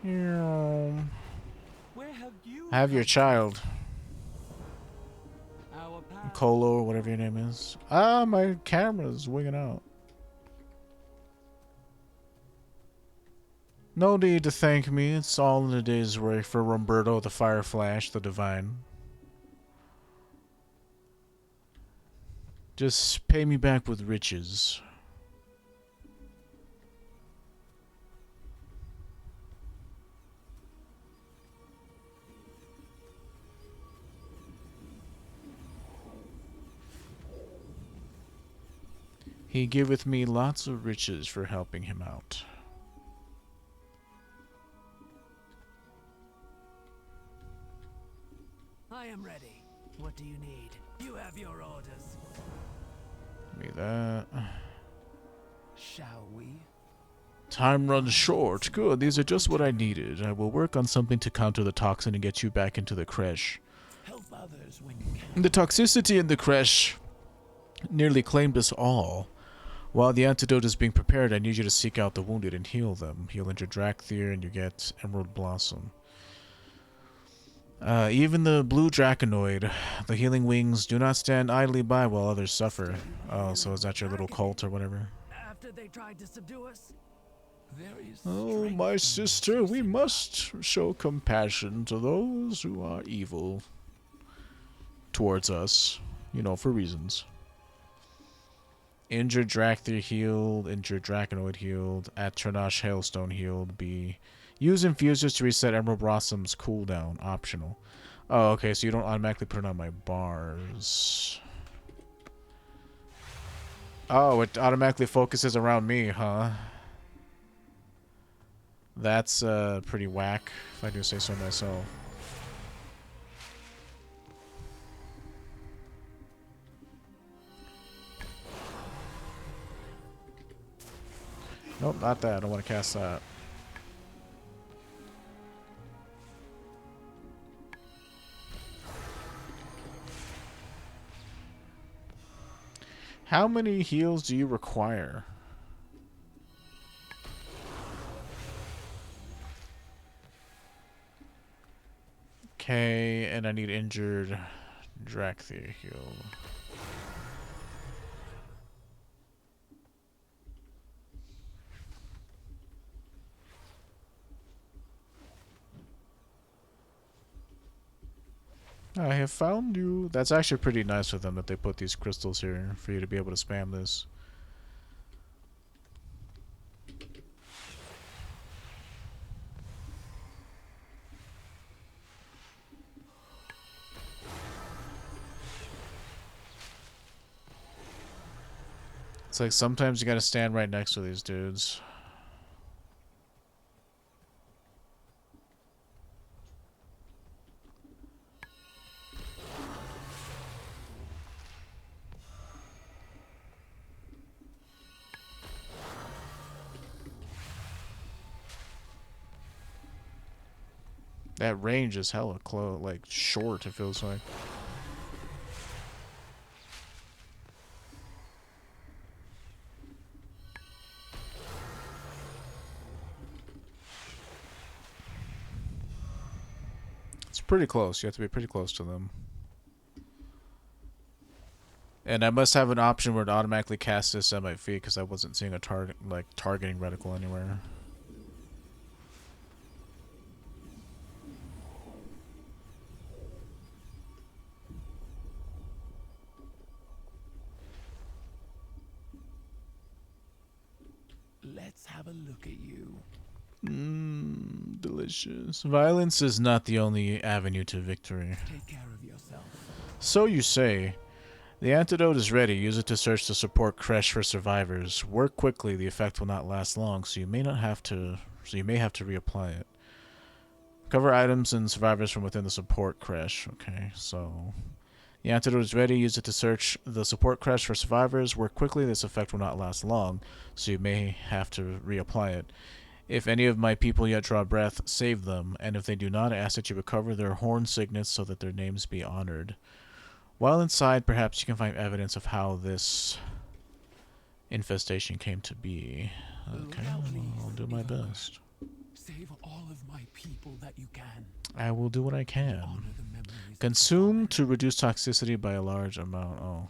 Yeah. Where have you Have your come child. from? Our paths Colo, or whatever your cross. name is. Ah, my camera's wigging out. No need to thank me. It's all in a day's work for Roberto the Fire Flash, the Divine. Just pay me back with riches. He giveth me lots of riches for helping him out. I am ready. What do you need? You have your orders. Give me that. Shall we? Time runs short. Good, these are just what I needed. I will work on something to counter the toxin and get you back into the creche. Help others when you can. The toxicity in the creche nearly claimed us all. While the antidote is being prepared, I need you to seek out the wounded and heal them. Heal injured Drakthir and you get Emerald Blossom. Even the blue Draconoid, the healing wings, do not stand idly by while others suffer. Oh, so is that your little cult or whatever? After they tried to subdue us? There is Oh, my sister, we must show compassion to those who are evil towards us. You know, for reasons. Injured Drakthir healed, injured Draconoid healed, Atronash Hailstone healed, B. Use infusers to reset Emerald Blossom's cooldown, optional. Oh, okay, so you don't automatically put it on my bars. Oh, it automatically focuses around me, huh? That's pretty whack, if I do say so myself. Nope, not that. I don't want to cast that. How many heals do you require? Okay, and I need injured Drakthir healed. I have found you. That's actually pretty nice of them that they put these crystals here for you to be able to spam this. It's like sometimes you gotta stand right next to these dudes. That range is hella close, like short, it feels like. It's pretty close. You have to be pretty close to them. And I must have an option where it automatically casts this at my feet because I wasn't seeing a targeting reticle anywhere. Let's have a look at you. Mmm, delicious. Violence is not the only avenue to victory. Take care of yourself. So you say. The antidote is ready. Use it to search the support creche for survivors. Work quickly. The effect will not last long, so you may have to reapply it. Cover items and survivors from within the support creche. Okay, so the antidote is ready. Use it to search the support creche for survivors. Work quickly. This effect will not last long, so you may have to reapply it. If any of my people yet draw breath, save them, and if they do not, I ask that you recover their horn signets so that their names be honored. While inside, perhaps you can find evidence of how this infestation came to be. Okay, I'll do my best. Say Save all of my people that you can. I will do what I can. Honor the memories. Consume to reduce toxicity by a large amount. Oh.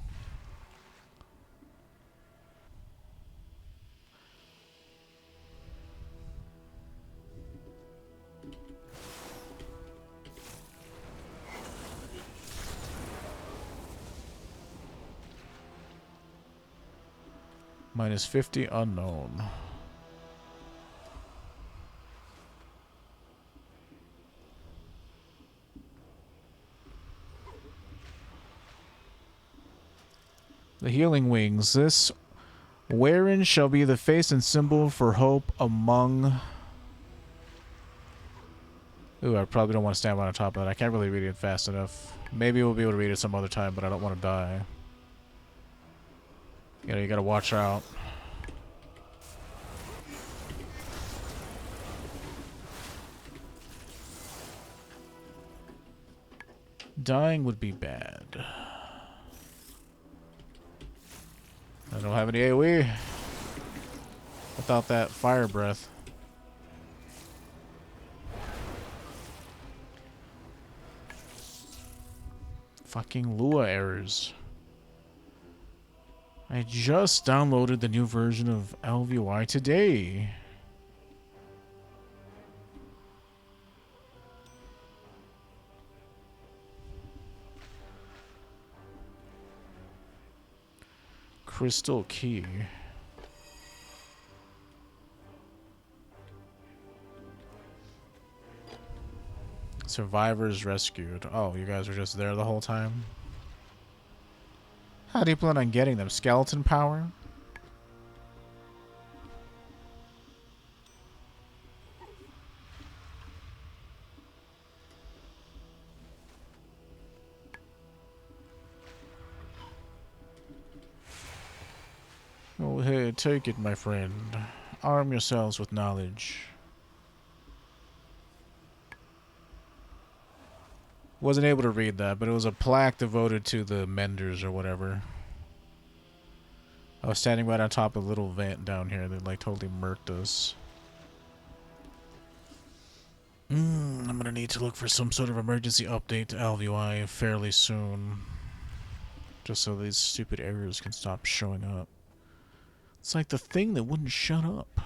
Minus 50 unknown. The healing wings. This wherein shall be the face and symbol for hope among... Ooh, I probably don't want to stand on top of that. I can't really read it fast enough. Maybe we'll be able to read it some other time, but I don't want to die. You know, you gotta watch out. Dying would be bad. I don't have any AoE without that fire breath. Fucking Lua errors. I just downloaded the new version of LVY today. Crystal key. Survivors rescued. Oh, you guys were just there the whole time? How do you plan on getting them? Skeleton power? Oh, hey, take it, my friend. Arm yourselves with knowledge. Wasn't able to read that, but it was a plaque devoted to the menders or whatever. I was standing right on top of a little vent down here that like totally murked us. I'm gonna need to look for some sort of emergency update to LVY fairly soon. Just so these stupid errors can stop showing up. It's like the thing that wouldn't shut up.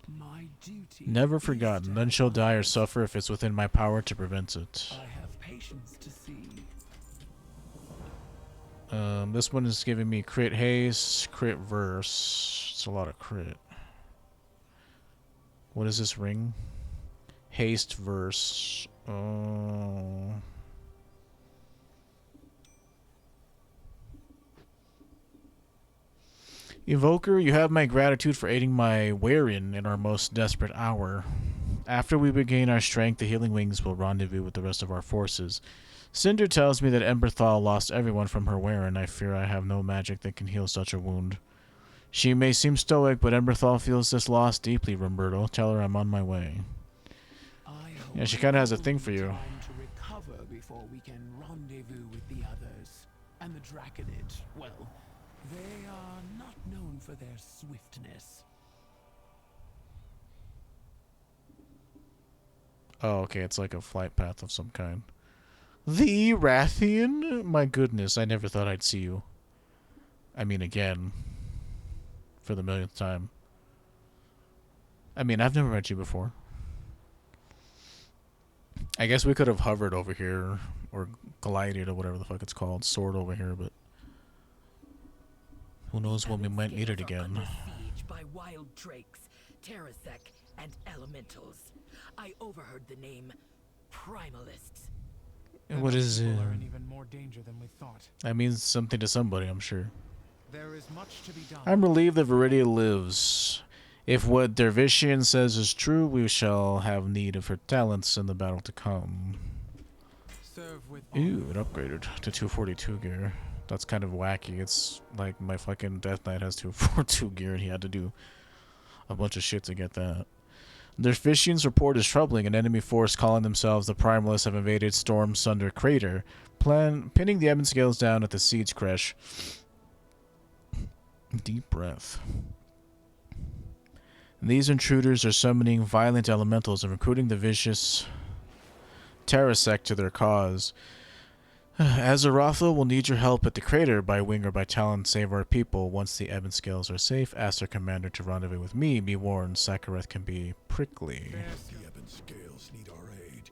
My duty. Never forgotten. None shall die or suffer if it's within my power to prevent it. I have patience to see. This one is giving me crit haste, crit verse. It's a lot of crit. What is this ring? Haste verse. Oh. Evoker, you have my gratitude for aiding my wherein in our most desperate hour. After we regain our strength, the healing wings will rendezvous with the rest of our forces. Cinder tells me that Emberthal lost everyone from her wherein. I fear I have no magic that can heal such a wound. She may seem stoic, but Emberthal feels this loss deeply, Roberto. Tell her I'm on my way. Yeah, she kind of has a thing for you. Time to recover before we can rendezvous with the others. And the Draconid, well, they are not known for their swiftness. Oh, okay, it's like a flight path of some kind. The Rathian? My goodness, I never thought I'd see you. I mean, again. For the millionth time. I mean, I've never met you before. I guess we could have hovered over here, or glided, or whatever the fuck it's called, soared over here, but who knows when we might meet it again. Under siege by wild drakes, Terrasec, and elementals. I overheard the name Primalists. And what is it? People are in even more danger than we thought. That means something to somebody, I'm sure. There is much to be done. I'm relieved that Viridia lives. If what Dervishian says is true, we shall have need of her talents in the battle to come. Serve with Ooh, it upgraded to 242 gear. That's kind of wacky. It's like my fucking Death Knight has 242 gear and he had to do a bunch of shit to get that. Dervishian's report is troubling. An enemy force calling themselves the Primalists have invaded Storm Sunder Crater, pinning the Ebon Scales down at the Seeds Crash. Deep breath. These intruders are summoning violent elementals and recruiting the vicious Terrasect to their cause. Azerothel will need your help at the crater by wing or by talon. Save our people. Once the ebb and scales are safe, ask their commander to rendezvous with me. Be warned, Sakareth can be prickly. The ebb and scales need our aid.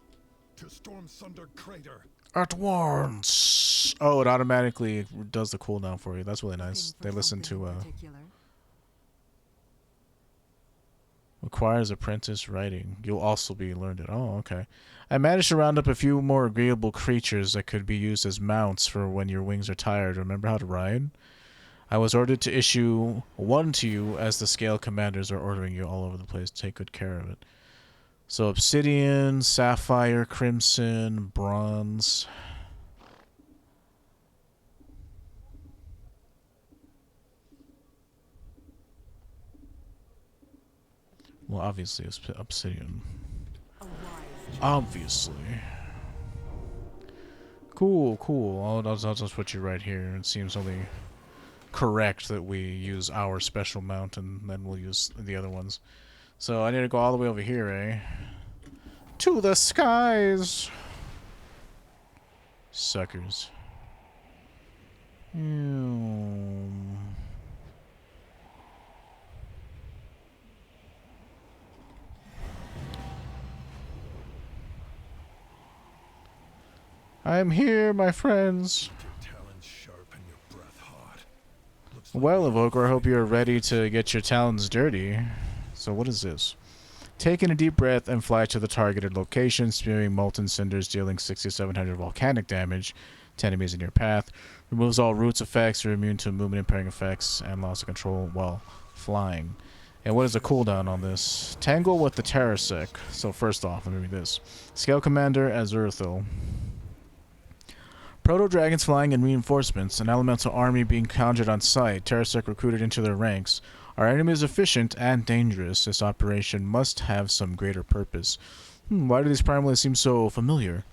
To storm Sunder Crater. At once! Oh, it automatically does the cooldown for you. That's really nice. They listen to, requires apprentice writing. You'll also be learned it. Oh, okay. I managed to round up a few more agreeable creatures that could be used as mounts for when your wings are tired. Remember how to ride? I was ordered to issue one to you as the scale commanders are ordering you all over the place. Take good care of it. So obsidian, sapphire, crimson, bronze. Well, obviously it's obsidian. Obviously. Cool, cool. I'll just put you right here. It seems only correct that we use our special mount and then we'll use the other ones. So I need to go all the way over here, eh? To the skies! Suckers. I'm here, my friends. Your talons sharp and your breath hot. Well, Evoker, I hope you're ready to get your talons dirty. So what is this? Take in a deep breath and fly to the targeted location, spewing molten cinders, dealing 6,700 volcanic damage to enemies in your path. Removes all roots effects, you're immune to movement impairing effects, and loss of control while flying. And what is the cooldown on this? Tangle with the Terrasec. So first off, let me read this. Scale Commander Azerothel. Proto-dragons flying in reinforcements, an elemental army being conjured on sight, Terrasec recruited into their ranks. Our enemy is efficient and dangerous. This operation must have some greater purpose. Why do these primals seem so familiar?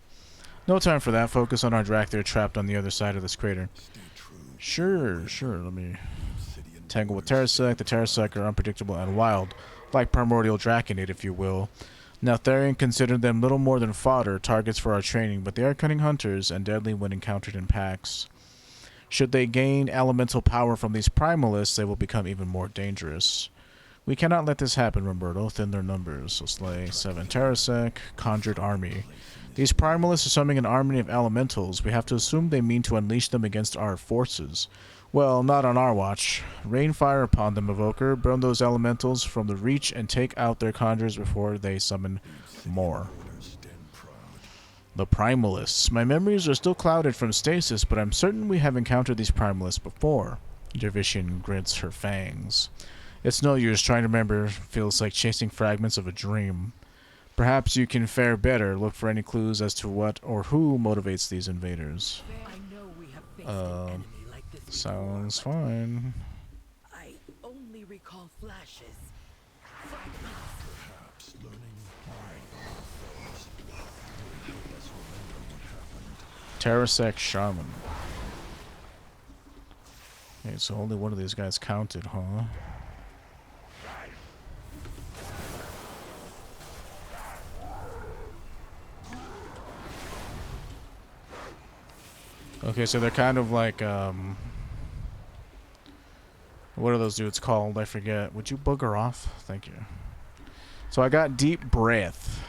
No time for that. Focus on our Drakthir trapped on the other side of this crater. Sure. Let me tangle with Terrasec. The Terrasec are unpredictable and wild, like primordial draconid, if you will. Now, Therian considered them little more than fodder, targets for our training, but they are cunning hunters and deadly when encountered in packs. Should they gain elemental power from these primalists, they will become even more dangerous. We cannot let this happen, Roberto. Thin their numbers. So slay 7 Terrasec, conjured army. These primalists are summoning an army of elementals. We have to assume they mean to unleash them against our forces. Well, not on our watch. Rain fire upon them, Evoker. Burn those elementals from the reach and take out their conjurers before they summon more. The primalists. My memories are still clouded from stasis, but I'm certain we have encountered these primalists before. Dervishian grits her fangs. It's no use trying to remember. Feels like chasing fragments of a dream. Perhaps you can fare better. Look for any clues as to what or who motivates these invaders. I know we have faced an enemy like this before, Sounds but fine. I only recall flashes. Fragments. Perhaps learning ourselves will help us remember what happened. Terrasec Shaman. Okay, so only one of these guys counted, huh? Okay, so they're kind of like, what are those dudes called? I forget. Would you booger off? Thank you. So I got deep breath.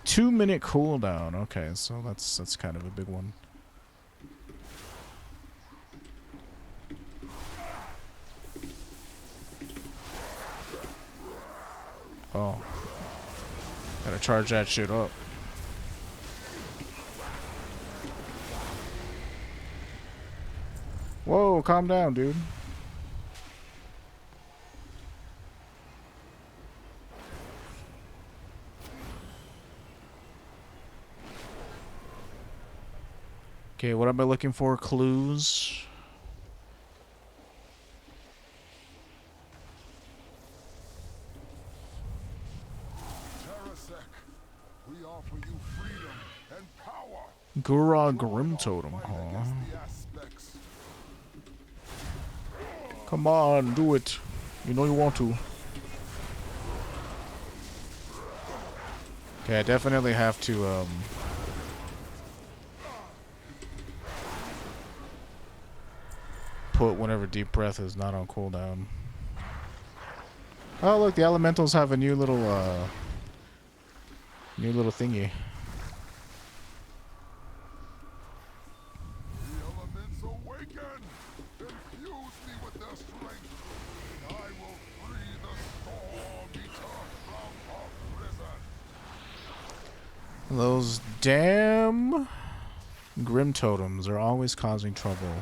2-minute cooldown. Okay, so that's kind of a big one. Oh. Gotta charge that shit up. Whoa, calm down, dude. Okay, what am I looking for? Clues? Terrasec, we offer you freedom and power. Gura Grim Totem, huh? Against the aspects. Come on, do it. You know you want to. Okay, I definitely have to, put whenever deep breath is not on cooldown. Oh, look, the elementals have a new little thingy. The elements awaken! Infuse me with their strength, and I will free the Storm Eater from her prison. Those damn Grim Totems are always causing trouble.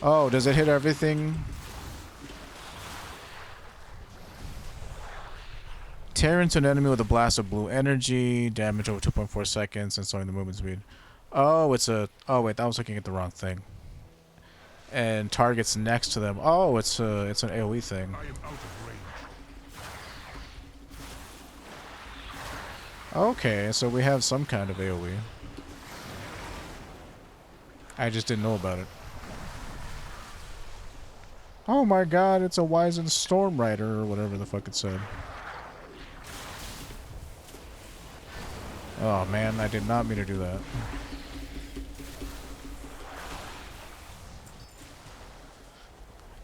Oh, does it hit everything? Tear into an enemy with a blast of blue energy, damage over 2.4 seconds, and slowing the movement speed. Oh, it's a... Oh, wait, I was looking at the wrong thing. And targets next to them. Oh, it's an AoE thing. I am out of range. Okay, so we have some kind of AoE. I just didn't know about it. Oh my god, it's a Wizened Storm Rider, or whatever the fuck it said. Oh man, I did not mean to do that.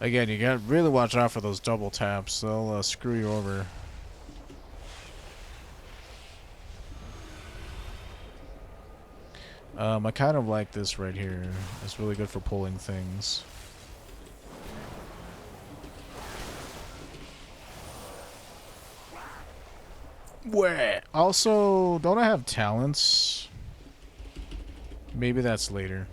Again, you gotta really watch out for those double taps. They'll screw you over. I kind of like this right here. It's really good for pulling things. Where? Also, don't I have talents? Maybe that's later.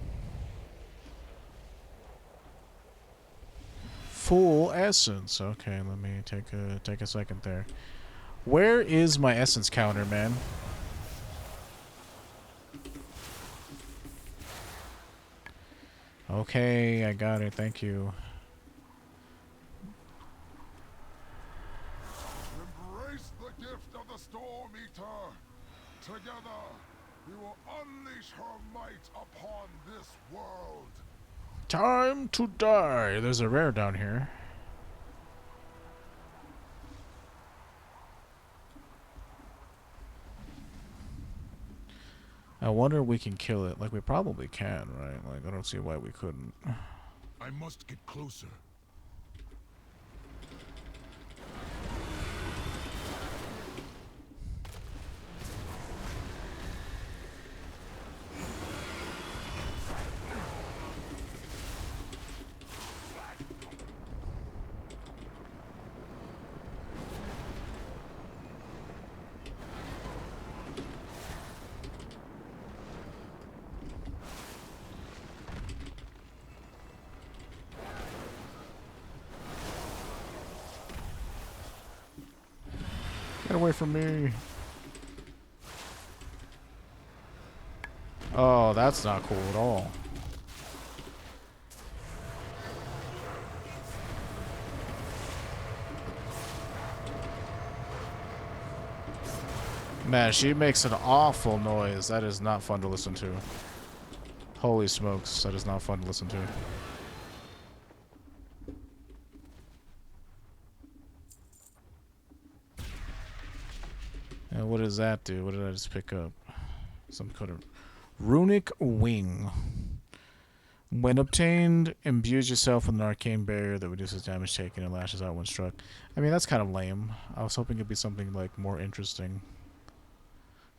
Full essence. Okay, let me take a second there. Where is my essence counter, man? Okay, I got it. Thank you. Embrace the gift of the Storm Eater. Together, we will unleash her might upon this world. Time to die. There's a rare down here. I wonder if we can kill it. Like, we probably can, right? Like, I don't see why we couldn't. I must get closer. Get away from me. Oh, that's not cool at all. Man, she makes an awful noise. That is not fun to listen to. Holy smokes, that is not fun to listen to. And what does that do? What did I just pick up? Some kind of runic wing. When obtained, imbues yourself with an arcane barrier that reduces damage taken and lashes out when struck. I mean, that's kind of lame. I was hoping it'd be something like more interesting.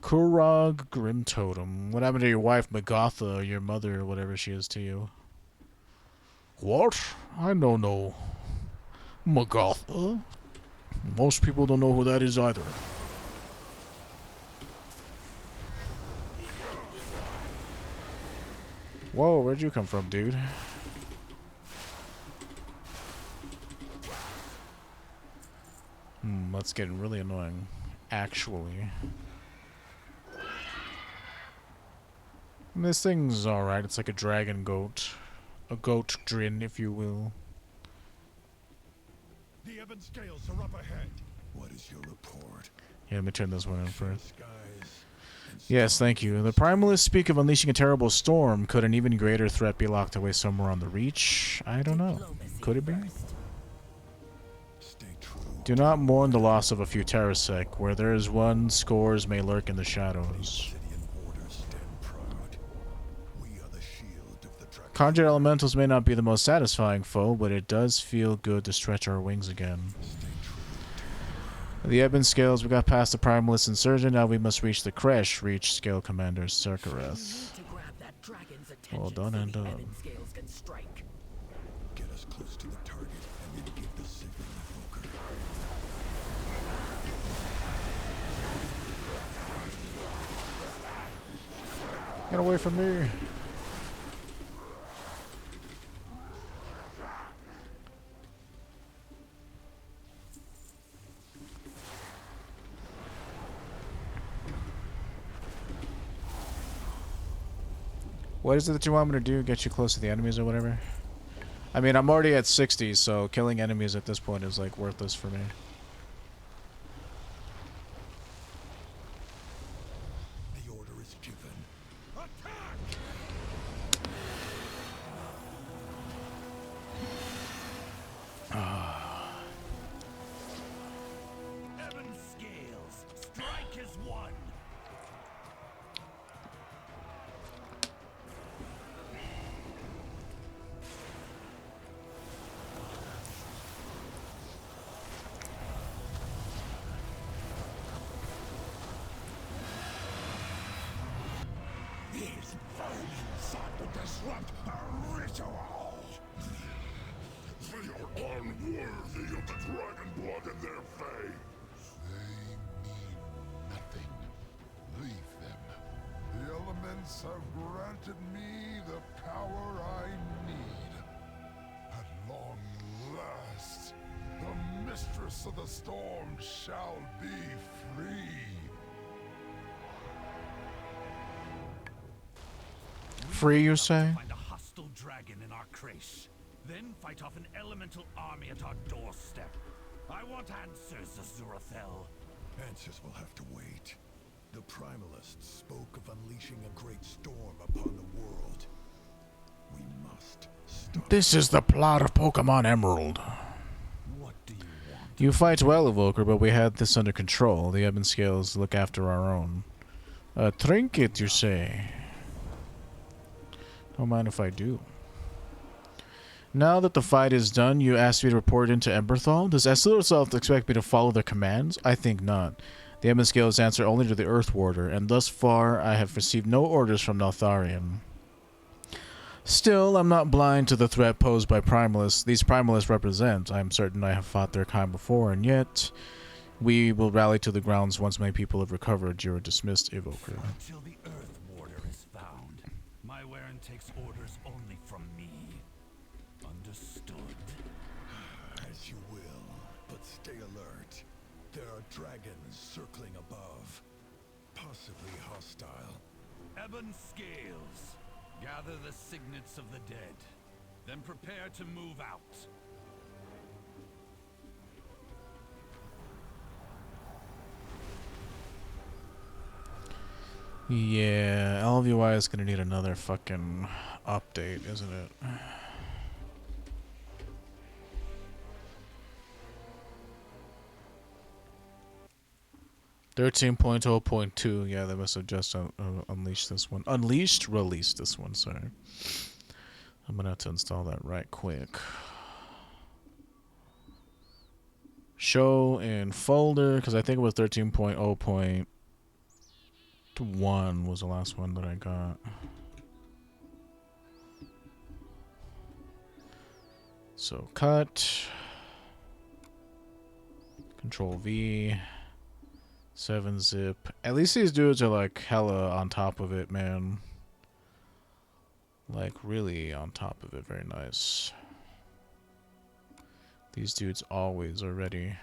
Kurog Grim Totem. What happened to your wife, Magatha, or your mother, or whatever she is to you? What? I don't know. Magatha? Most people don't know who that is either. Whoa, where'd you come from, dude? That's getting really annoying. Actually. This thing's alright. It's like a dragon goat. A goat drin, if you will. The Ebon Scales are up ahead. What is your report? Yeah, let me turn this one in first. Skies Yes, thank you. The Primalists speak of unleashing a terrible storm. Could an even greater threat be locked away somewhere on the Reach? I don't know. Diplomacy Could it be? first. Stay true. Do not mourn the loss of a few Terrasec. Where there is one, scores may lurk in the The shadows. obsidian orders stand proud. We are the shield of the dragon. Conjured elementals may not be the most satisfying foe, but it does feel good to stretch our wings again. Stay true. The Ebon Scales, we got past the Primalist Insurgent, now we must reach the Kresh. Reach Scale Commander You Serkareth. need to grab that dragon's attention Well done so and the done. Ebon Scales can strike. Get us close to the target and then give the signal, Evoker. Get away from me. What is it that you want me to do? Get you close to the enemies or whatever? I mean, I'm already at 60, so killing enemies at this point is like worthless for me. The order is given. Ebon Scales, strike as one. These vermin sought to disrupt our ritual. They are unworthy of the dragon blood in their veins. They mean nothing. Leave them. The elements have granted me the power I need. At long last, the mistress of the storm shall be free. Free, you say? Find a hostile dragon in our creche. Then fight off an elemental army at our doorstep. I want answers, Azurathel. Answers will have to wait. The Primalists spoke of unleashing a great storm upon the world. We must stop. This is the plot of Pokemon Emerald. What do you want? You fight well, Evoker, but we had this under control. The Ebon Scales look after our own. A trinket, you say? Don't mind if I do. Now that the fight is done, you asked me to report into Emberthal. Does Essil itself expect me to follow their commands? I think not. The Ebon Scales answer only to the Earth Warder, and thus far I have received no orders from Neltharion. Still, I'm not blind to the threat posed by Primalists. These Primalists represent. I am certain I have fought their kind before, and yet we will rally to the grounds once my people have recovered. You are dismissed, Evoker. Until the Earth Warder is found, my Warren takes orders only from me. Understood? As you will, but stay alert. There are dragons circling above, possibly hostile. Ebon Scales, gather the signets of the dead, then prepare to move out. Yeah, LVY is gonna need another fucking update, isn't it? 13.0.2. Yeah, they must have just unleashed this one. Released this one, sorry. I'm gonna have to install that right quick. Show in folder, because I think it was 13.0.1 was the last one that I got. So cut. Control V. 7-zip. At least these dudes are like hella on top of it, man. Like really on top of it. Very nice. These dudes always are ready.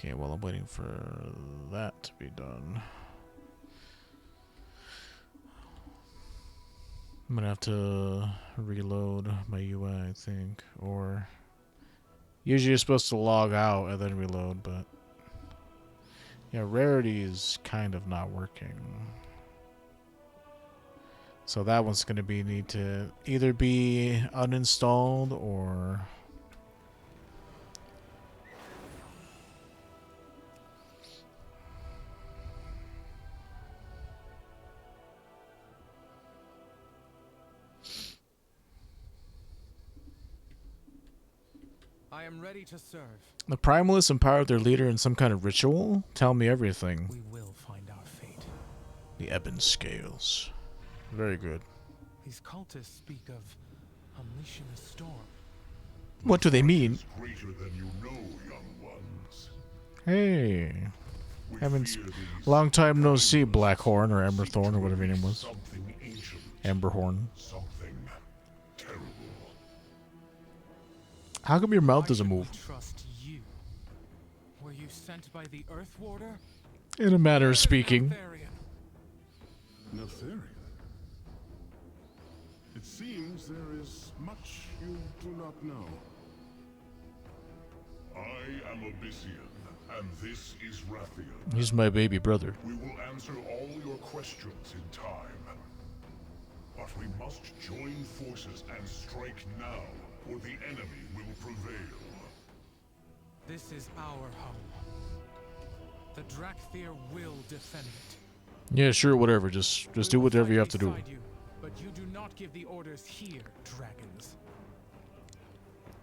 Okay, well, I'm waiting for that to be done. I'm gonna have to reload my UI, I think, or usually you're supposed to log out and then reload, but yeah, rarity is kind of not working. So that one's gonna be need to either be uninstalled or I am ready to serve. the Primalists empowered their leader in some kind of ritual. Tell me everything. We will find our fate. The Ebon Scales. Very good. These cultists speak of unleashing a storm. What do they mean? Is greater than you know, young ones. Hey. We Haven't fear these long time no see, Primalists Blackhorn or Emberthorn or whatever your name was. Something ancient. Emberhorn. Something terrible. How come your mouth Why doesn't should we move? trust you? Were you sent by the Earth Warder? In a manner Where of is speaking. Neltharion? Neltharion. It seems there is much you do not know. I am Abyssian, and this is Rathian. He's my baby brother. We will answer all your questions in time. But we must join forces and strike now, or the enemy will prevail. This is our home. The Drakthir will defend it. Yeah, sure, whatever. Just We do will whatever fight you have to do. beside you, but you do not give the orders here, dragons.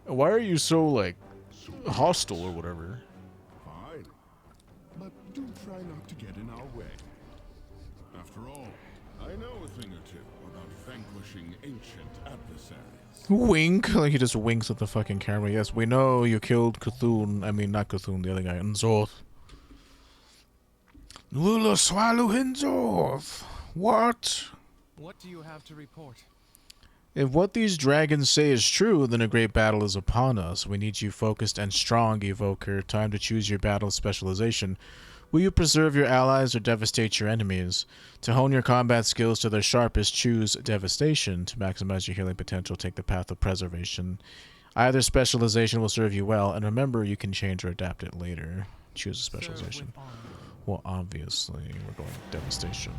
Why are you so, like, So hostile or whatever? fine. But do try not to get in our way. After all, I know a thing or two about vanquishing ancient adversaries. Wink. Like he just winks at the fucking camera. Yes, we know you killed Cthulhu. I mean, not Cthulhu, the other guy. Nzoth. Lula swallow Nzoth. What? What do you have to report? If what these dragons say is true, then a great battle is upon us. We need you focused and strong, Evoker. Time to choose your battle specialization. Will you preserve your allies or devastate your enemies? To hone your combat skills to their sharpest, choose Devastation. To maximize your healing potential, take the path of Preservation. Either specialization will serve you well, and remember, you can change or adapt it later. Choose a Serve specialization. with honor. Well, obviously, we're going with Devastation.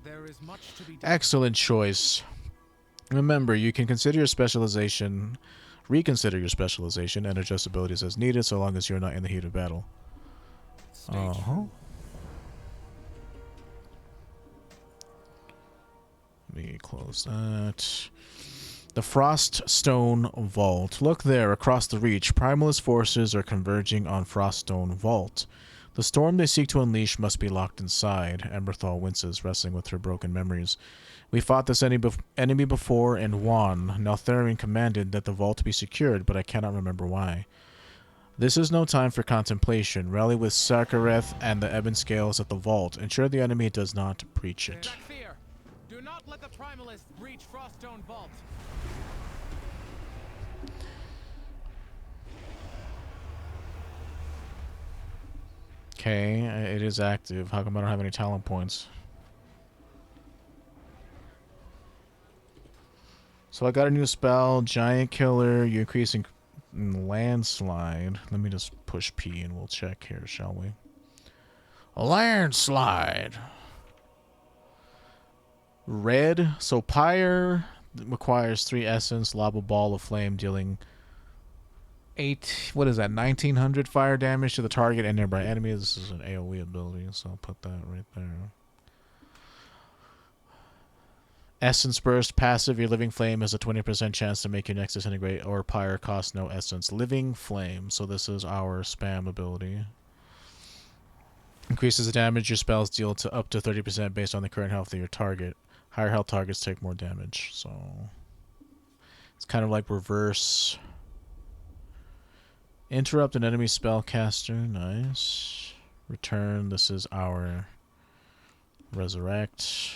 There is much to be done. Excellent choice. Remember, you can consider your specialization, reconsider your specialization, and adjust abilities as needed, so long as you're not in the heat of battle. Stay Uh-huh. Let me close that. The Froststone Vault. Look there, across the reach. Primalist forces are converging on Froststone Vault. The storm they seek to unleash must be locked inside. Emberthal winces, wrestling with her broken memories. We fought this enemy before and won. Neltharion commanded that the vault be secured, but I cannot remember why. This is no time for contemplation. Rally with Sarkareth and the Ebon Scales at the vault. Ensure the enemy does not breach it. Drakthir, do not let the Primalists breach Froststone Vault. Okay, it is active. How come I don't have any talent points? So I got a new spell, Giant Killer. You increase in landslide. Let me just push P and we'll check here, shall we? A landslide. Red. So Pyre requires 3 essence, lob a ball of flame, dealing 1900 fire damage to the target and nearby enemy. This is an AoE ability, so I'll put that right there. Essence Burst, passive. Your Living Flame has a 20% chance to make your next disintegrate, or Pyre costs no essence. Living Flame, so this is our spam ability. Increases the damage your spells deal to up to 30% based on the current health of your target. Higher health targets take more damage, so it's kind of like reverse. Interrupt an enemy spellcaster, nice. Return, this is our Resurrect.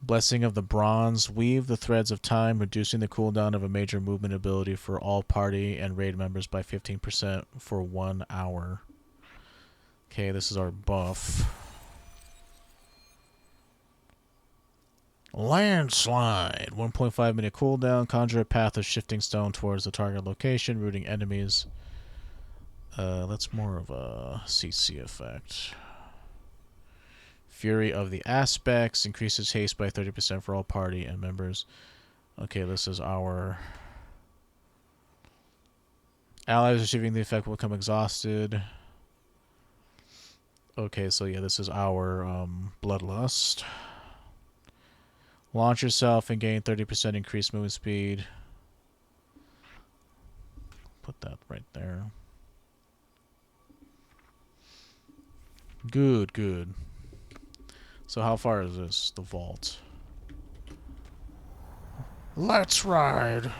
Blessing of the Bronze. Weave the threads of time, reducing the cooldown of a major movement ability for all party and raid members by 15% for 1 hour. Okay, this is our buff. Landslide. 1.5 minute cooldown. Conjure a path of shifting stone towards the target location, rooting enemies. That's more of a CC effect. Fury of the Aspects. Increases haste by 30% for all party and members. Okay, this is our... Allies receiving the effect will become exhausted. Okay, so yeah, this is our Bloodlust. Launch yourself and gain 30% increased movement speed. Put that right there. Good, good. So how far is this? The vault. Let's ride.